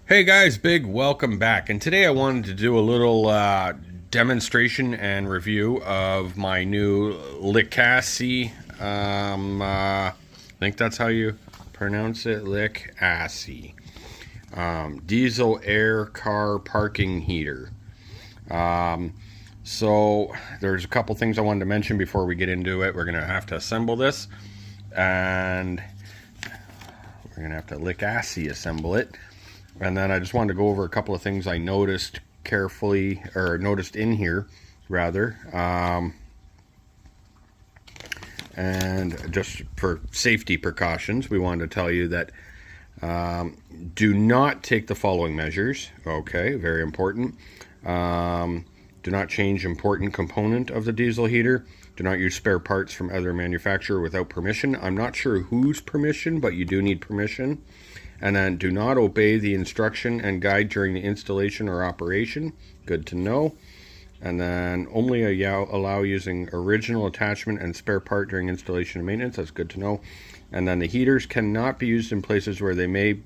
Hey guys, big welcome back. And today I wanted to do a little demonstration and review of my new Likaci. I think that's how you pronounce it, Likaci. Diesel air car parking heater. So there's a couple things I wanted to mention before we get into it. We're going to have to assemble this, and we're going to have to Likaci assemble it. And then I just wanted to go over a couple of things I noticed carefully, or noticed in here, rather. And just for safety precautions, we wanted to tell you that do not take the following measures. Okay, very important. Do not change important component of the diesel heater. Do not use spare parts from other manufacturer without permission. I'm not sure whose permission, but you do need permission. And then do not obey the instruction and guide during the installation or operation. Good to know. And then only allow using original attachment and spare part during installation and maintenance. That's good to know. And then the heaters cannot be used in places where they may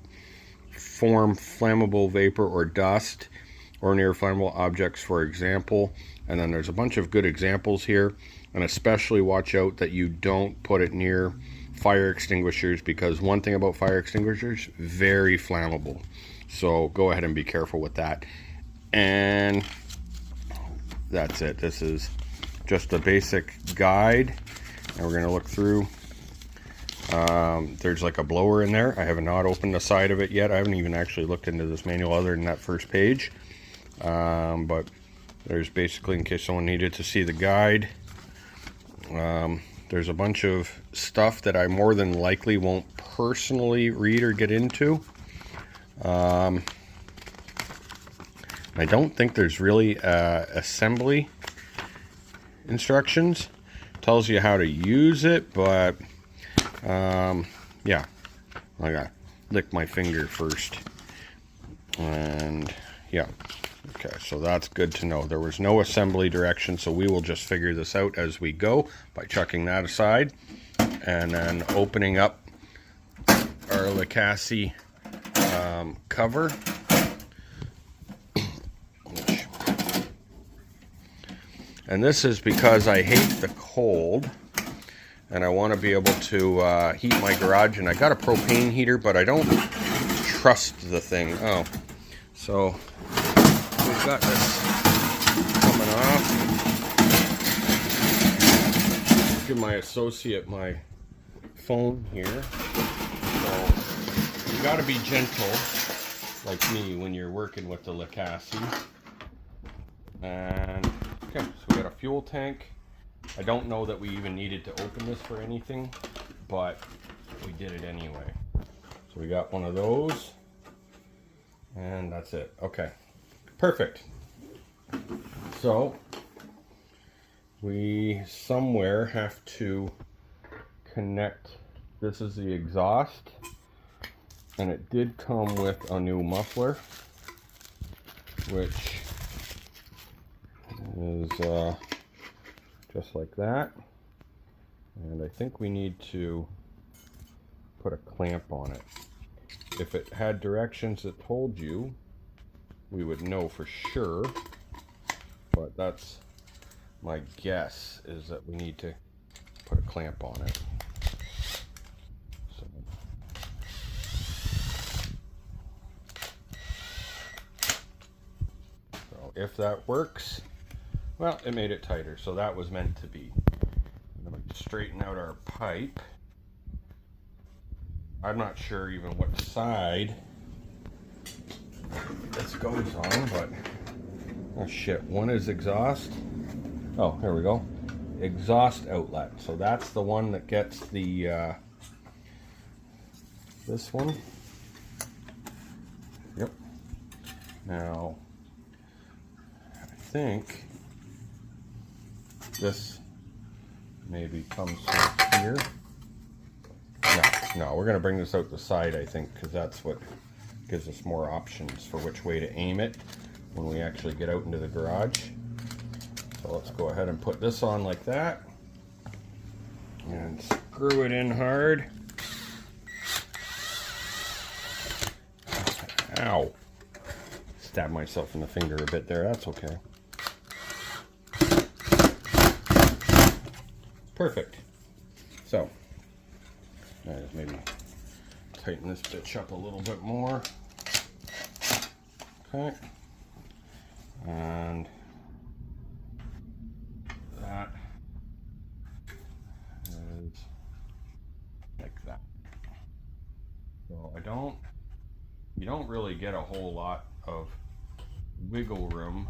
form flammable vapor or dust or near flammable objects, for example. And then there's a bunch of good examples here. And especially watch out that you don't put it near fire extinguishers, because one thing about fire extinguishers, very flammable. So go ahead and be careful with that. And that's it. This is just a basic guide, and we're going to look through. There's like a blower in there. I have not opened the side of it yet. I haven't even actually looked into this manual other than that first page. But there's basically, in case someone needed to see the guide, there's a bunch of stuff that I more than likely won't personally read or get into. I don't think there's really assembly instructions. Tells you how to use it, but yeah, I gotta lick my finger first. And yeah, okay, so that's good to know. There was no assembly direction, so we will just figure this out as we go by chucking that aside and then opening up our Likaci cover. And this is because I hate the cold and I want to be able to heat my garage. And I got a propane heater, but I don't trust the thing. Oh, so we've got this coming off. Give my associate my phone here. So you got to be gentle, like me, when you're working with the Likaci. And okay, so we got a fuel tank. I don't know that we even needed to open this for anything, but we did it anyway. So we got one of those, and that's it. Okay. Perfect. So we somewhere have to connect. This is the exhaust, and it did come with a new muffler, which is just like that. And I think we need to put a clamp on it. If it had directions that told you, we would know for sure, but that's my guess, is that we need to put a clamp on it. So if that works, well, it made it tighter, so that was meant to be. I'm going to straighten out our pipe. I'm not sure even what side this goes on, but oh shit, one is exhaust. Oh, here we go. Exhaust outlet. So that's the one that gets the this one. Yep. Now I think this maybe comes from here. No, we're gonna bring this out the side, I think, because that's what gives us more options for which way to aim it when we actually get out into the garage. So let's go ahead and put this on like that and screw it in hard. Ow. Stab myself in the finger a bit there. That's okay. Perfect. So, maybe tighten this bitch up a little bit more. Okay. And that is like that. So you don't really get a whole lot of wiggle room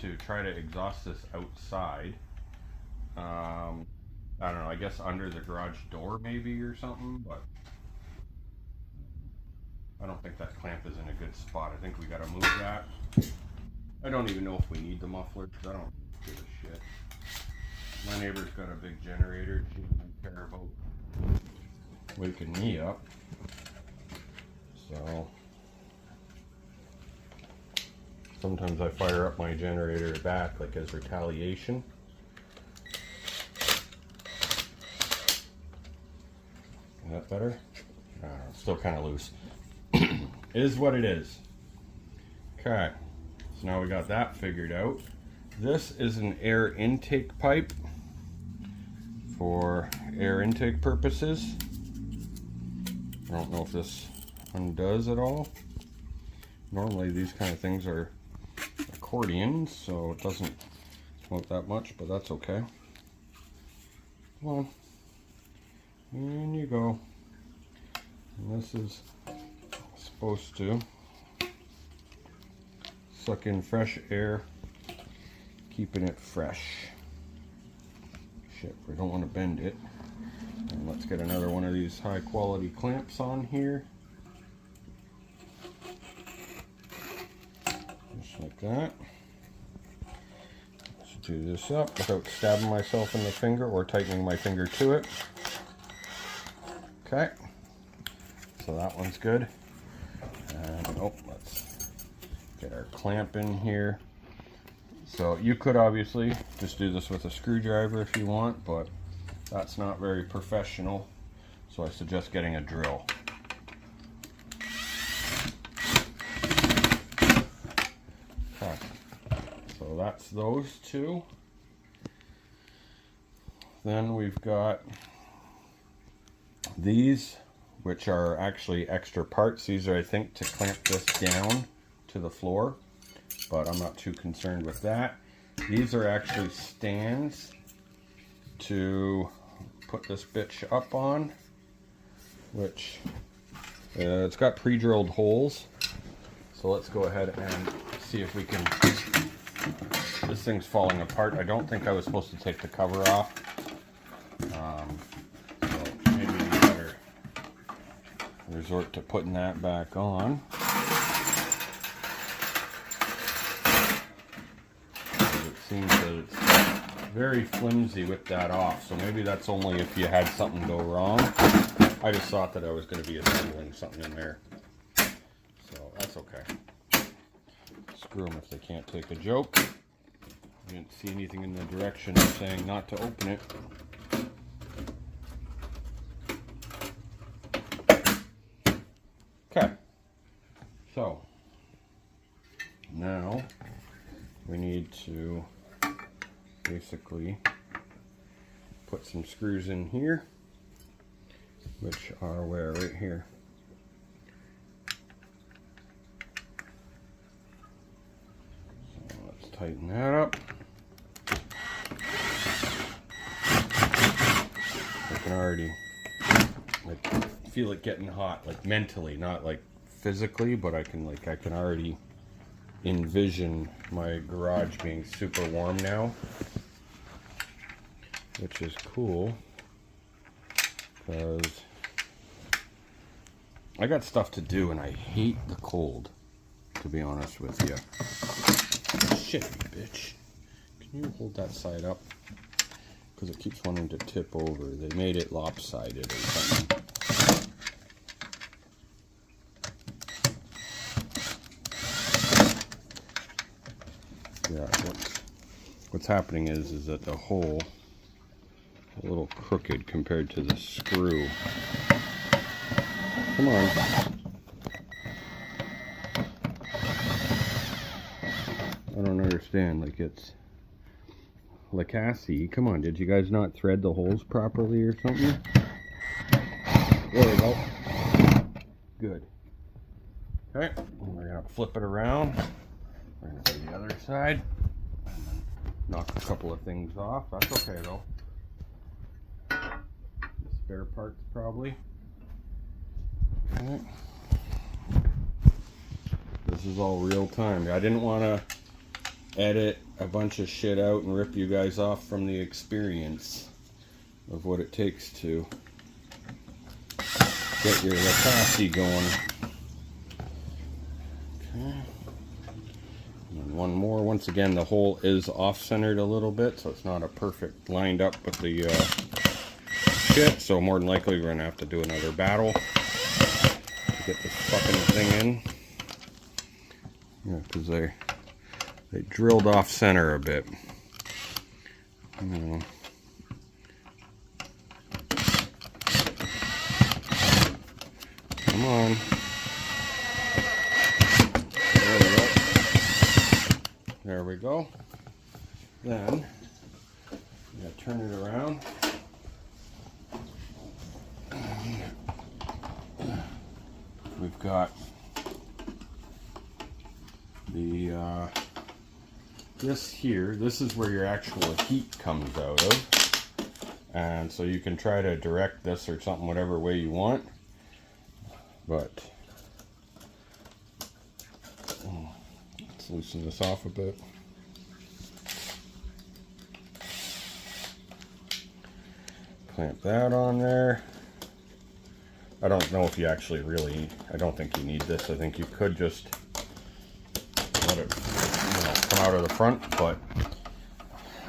to try to exhaust this outside. I don't know, I guess under the garage door maybe or something, but I don't think that clamp is in a good spot. I think we gotta move that. I don't even know if we need the muffler because I don't give a shit. My neighbor's got a big generator. She doesn't care about waking me up. So sometimes I fire up my generator back like as retaliation. Is that better? Still kind of loose. Is what it is. Okay, so now we got that figured out. This is an air intake pipe for air intake purposes. I don't know if this undoes at all. Normally these kind of things are accordions, so it doesn't smoke that much, but that's okay. Come on. In you go. And this is supposed to suck in fresh air, keeping it fresh. Shit, we don't want to bend it. And let's get another one of these high quality clamps on here. Just like that. Let's do this up without stabbing myself in the finger or tightening my finger to it. Okay, so that one's good. And let's get our clamp in here. So you could obviously just do this with a screwdriver if you want, but that's not very professional. So I suggest getting a drill. Okay, so that's those two. Then we've got these, which are actually extra parts. These are, I think, to clamp this down to the floor, but I'm not too concerned with that. These are actually stands to put this bitch up on, which it's got pre-drilled holes. So let's go ahead and see if we can. This thing's falling apart. I don't think I was supposed to take the cover off. So maybe we better resort to putting that back on. It seems that it's very flimsy with that off, so maybe that's only if you had something go wrong. I just thought that I was going to be assembling something in there, so that's okay. Screw them if they can't take a joke. I didn't see anything in the direction of saying not to open it. Okay, so now we need to basically put some screws in here, which are where? Right here. So let's tighten that up. I can already feel it getting hot, like mentally, not like physically, but I can already envision my garage being super warm now, which is cool because I got stuff to do and I hate the cold, to be honest with you. Shit, you bitch. Can you hold that side up? Because it keeps wanting to tip over. They made it lopsided or something. Yeah, what's happening is that the hole is a little crooked compared to the screw. Come on. I don't understand. Like, it's Likaci. Come on, did you guys not thread the holes properly or something? There we go. Good. Okay, we're gonna flip it around. We're gonna do the other side. Knock a couple of things off. That's okay though. The spare parts probably. Okay. This is all real time. I didn't want to edit a bunch of shit out and rip you guys off from the experience of what it takes to get your Likaci going. Okay. And one more. Once again, the hole is off-centered a little bit, so it's not a perfect lined up with the shit. So more than likely, we're gonna have to do another battle to get this fucking thing in. Yeah, because they drilled off center a bit. Come on. There we go. There we go. Then, you gotta turn it around. We've got the this here. This is where your actual heat comes out of, and so you can try to direct this or something whatever way you want. But let's loosen this off a bit. Clamp that on there. I don't know if you actually really, I don't think you need this. I think you could just let it, come out of the front, but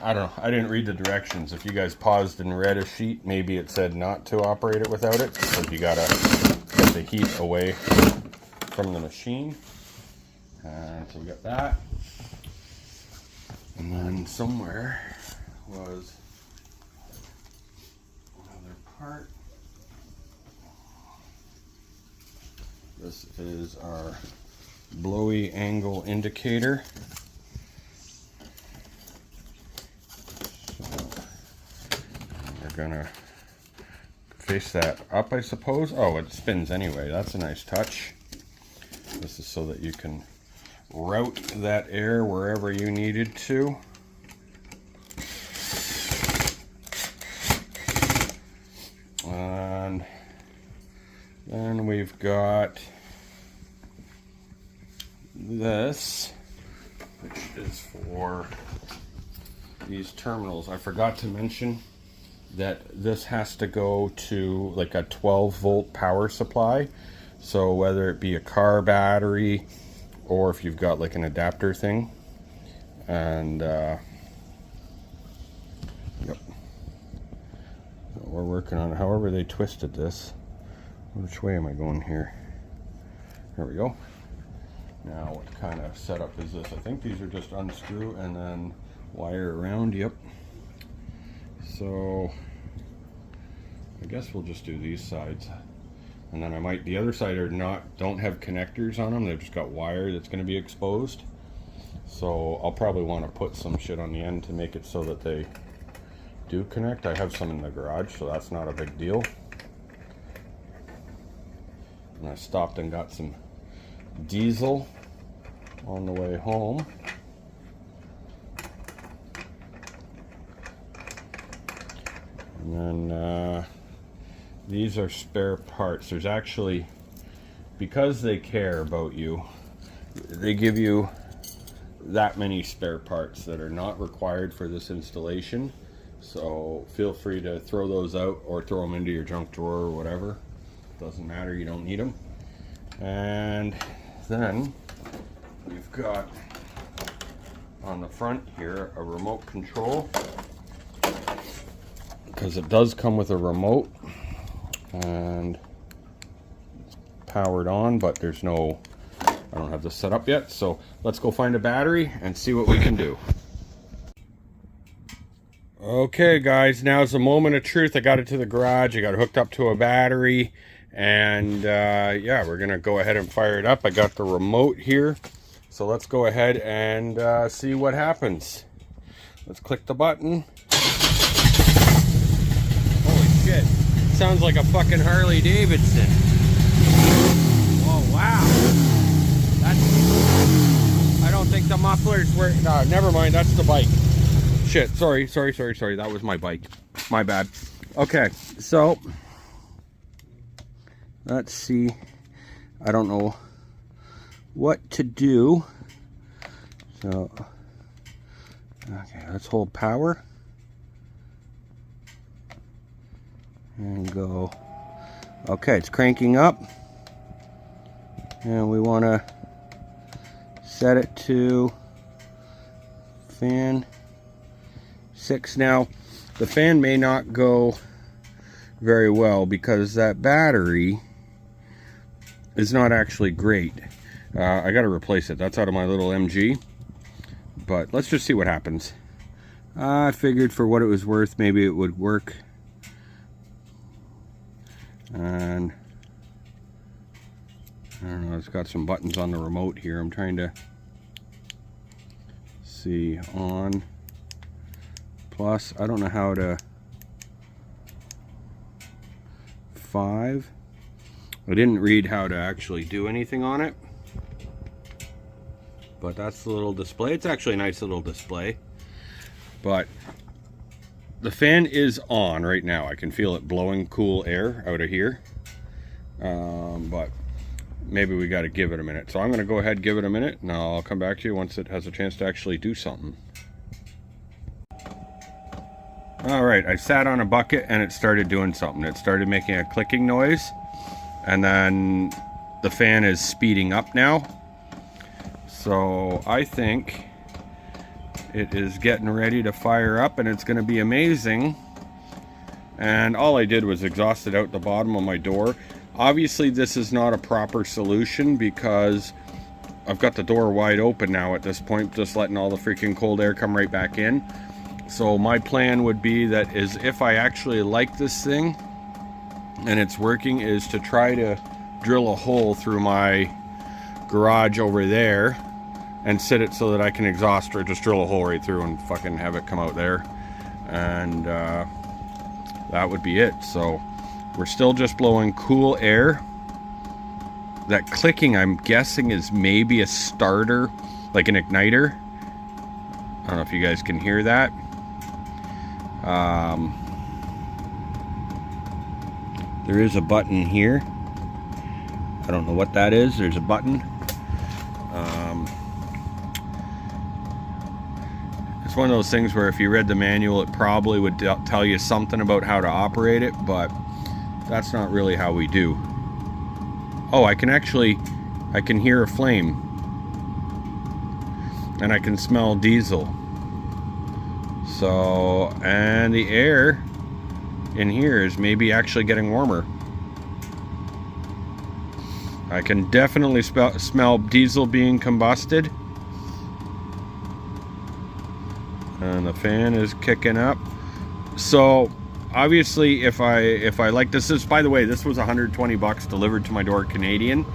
I don't know. I didn't read the directions. If you guys paused and read a sheet, maybe it said not to operate it without it, because you gotta get the heat away from the machine. And so we got that. And then somewhere was another part. This is our blowy angle indicator. So we're gonna face that up, I suppose. Oh, it spins anyway. That's a nice touch. This is so that you can route that air wherever you needed to. And then we've got this, which is for these terminals. I forgot to mention that this has to go to like a 12-volt power supply. So whether it be a car battery or if you've got like an adapter thing. And yep. So we're working on it. However they twisted this. Which way am I going here? There we go. Now what kind of setup is this? I think these are just unscrew and then wire around. Yep. So I guess we'll just do these sides. And then I might, the other side are don't have connectors on them. They've just got wire that's going to be exposed. So I'll probably want to put some shit on the end to make it so that they do connect. I have some in the garage, so that's not a big deal. And I stopped and got some diesel on the way home. And then these are spare parts. There's actually, because they care about you, they give you that many spare parts that are not required for this installation. So feel free to throw those out or throw them into your junk drawer or whatever. Doesn't matter, you don't need them. And then we've got on the front here a remote control, because it does come with a remote and it's powered on, but there's no, I don't have this set up yet. So let's go find a battery and see what we can do. Okay guys, now's the moment of truth. I got it to the garage, I got it hooked up to a battery, and yeah, we're gonna go ahead and fire it up. I got the remote here. So let's go ahead and see what happens. Let's click the button. Holy shit. Sounds like a fucking Harley Davidson. Oh, wow. I don't think the mufflers were... No, never mind. That's the bike. Shit. Sorry. That was my bike. My bad. Okay. So, let's see. I don't know what to do. So, okay. Let's hold power. And go. Okay. It's cranking up. And we want to set it to fan 6. Now, the fan may not go very well because that battery is not actually great. I got to replace it. That's out of my little MG. But let's just see what happens. I figured for what it was worth, maybe it would work. And I don't know, it's got some buttons on the remote here. I'm trying to see. On, plus, I don't know how to. 5. I didn't read how to actually do anything on it. But that's the little display. It's actually a nice little display. But the fan is on right now. I can feel it blowing cool air out of here. But maybe we got to give it a minute. So I'm going to go ahead and give it a minute, and I'll come back to you once it has a chance to actually do something. Alright, I sat on a bucket and it started doing something. It started making a clicking noise, and then the fan is speeding up now. So I think it is getting ready to fire up, and it's going to be amazing. And all I did was exhausted out the bottom of my door. Obviously this is not a proper solution because I've got the door wide open now at this point, just letting all the freaking cold air come right back in. So my plan would be that is if I actually like this thing and it's working, is to try to drill a hole through my garage over there and sit it so that I can exhaust, or just drill a hole right through and fucking have it come out there. And that would be it. So we're still just blowing cool air. That clicking, I'm guessing, is maybe a starter, like an igniter. I don't know if you guys can hear that. There is a button here. I don't know what that is. There's a button. It's one of those things where if you read the manual, it probably would tell you something about how to operate it, but that's not really how we do. Oh, I can hear a flame. And I can smell diesel. So, and the air in here is maybe actually getting warmer. I can definitely smell diesel being combusted. And the fan is kicking up. So obviously if I like this, by the way, this was 120 bucks delivered to my door, Canadian.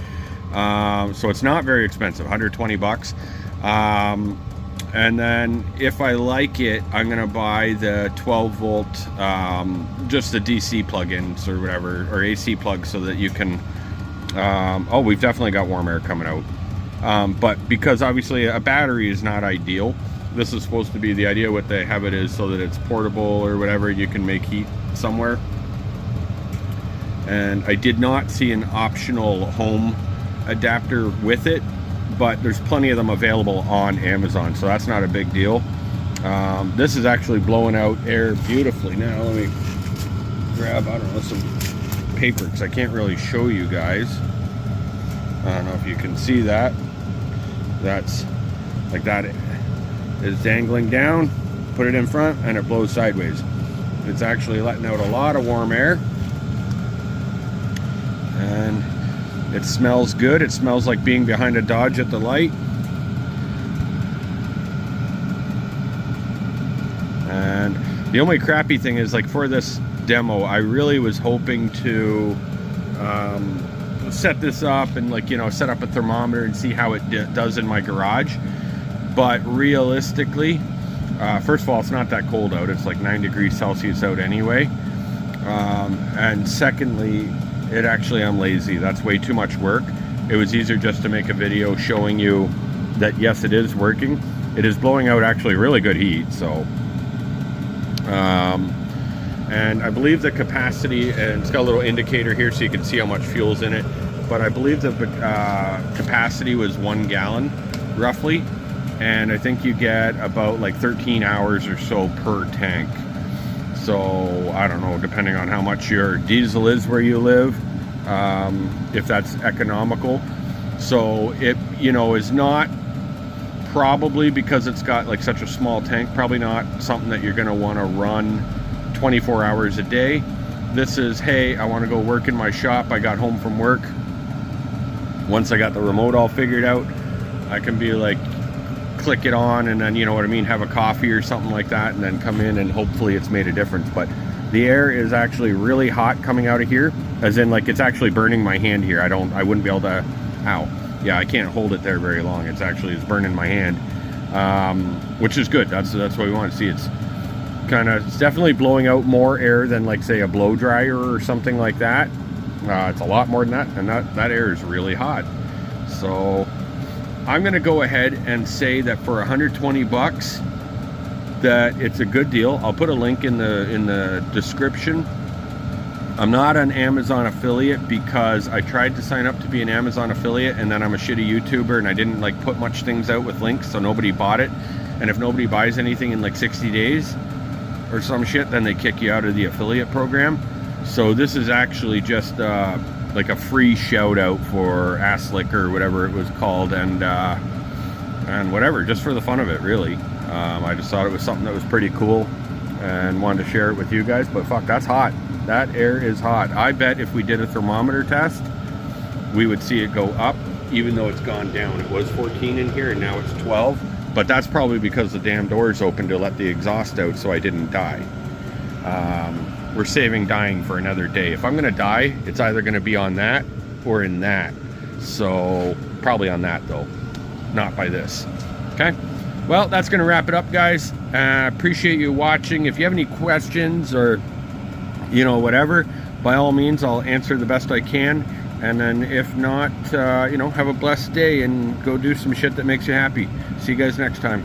So it's not very expensive, 120 bucks. And then if I like it, I'm gonna buy the 12 volt, just the DC plug-ins or whatever, or AC plug, so that you can, oh, we've definitely got warm air coming out. But because obviously a battery is not ideal, this is supposed to be, the idea what they have it is so that it's portable or whatever, you can make heat somewhere. And I did not see an optional home adapter with it, but there's plenty of them available on Amazon, so that's not a big deal. This is actually blowing out air beautifully. Now let me grab, I don't know, some paper, because I can't really show you guys. I don't know if you can see that. That's like that is dangling down, put it in front, and it blows sideways. It's actually letting out a lot of warm air, and it smells good. It smells like being behind a Dodge at the light. And the only crappy thing is, like, for this demo, I really was hoping to set this up and like, you know, set up a thermometer and see how it does in my garage. But realistically, first of all, it's not that cold out. It's like 9 degrees Celsius out anyway. And secondly, I'm lazy. That's way too much work. It was easier just to make a video showing you that yes, it is working. It is blowing out actually really good heat. So and I believe the capacity, and it's got a little indicator here so you can see how much fuel's in it, but I believe the capacity was 1 gallon roughly, and I think you get about like 13 hours or so per tank. So I don't know, depending on how much your diesel is where you live, if that's economical. So it, you know, is not, probably because it's got like such a small tank, probably not something that you're going to want to run 24 hours a day. This is, hey, I want to go work in my shop. I got home from work. Once I got the remote all figured out, I can be like, click it on, and then, you know what I mean, have a coffee or something like that, and then come in and hopefully it's made a difference. But the air is actually really hot coming out of here, as in like it's actually burning my hand here. I wouldn't be able to, ow. Yeah, I can't hold it there very long. It's burning my hand, which is good. That's what we want to see. It's definitely blowing out more air than like say a blow dryer or something like that. It's a lot more than that, and that air is really hot. So I'm going to go ahead and say that for 120 bucks, that it's a good deal. I'll put a link in the description. I'm not an Amazon affiliate because I tried to sign up to be an Amazon affiliate, and then I'm a shitty YouTuber and I didn't like put much things out with links, so nobody bought it. And if nobody buys anything in like 60 days or some shit, then they kick you out of the affiliate program. So this is actually just like a free shout out for Aslick or whatever it was called, and whatever, just for the fun of it, really. I just thought it was something that was pretty cool and wanted to share it with you guys. But fuck, that's hot. That air is hot. I bet if we did a thermometer test, we would see it go up, even though it's gone down. It was 14 in here and now it's 12, but that's probably because the damn door's open to let the exhaust out so I didn't die. We're saving dying for another day. If I'm gonna die, it's either gonna be on that or in that. So probably on that though, not by this. Okay, well, that's gonna wrap it up, guys. Appreciate you watching. If you have any questions or, you know, whatever, by all means, I'll answer the best I can. And then if not, you know, have a blessed day and go do some shit that makes you happy. See you guys next time.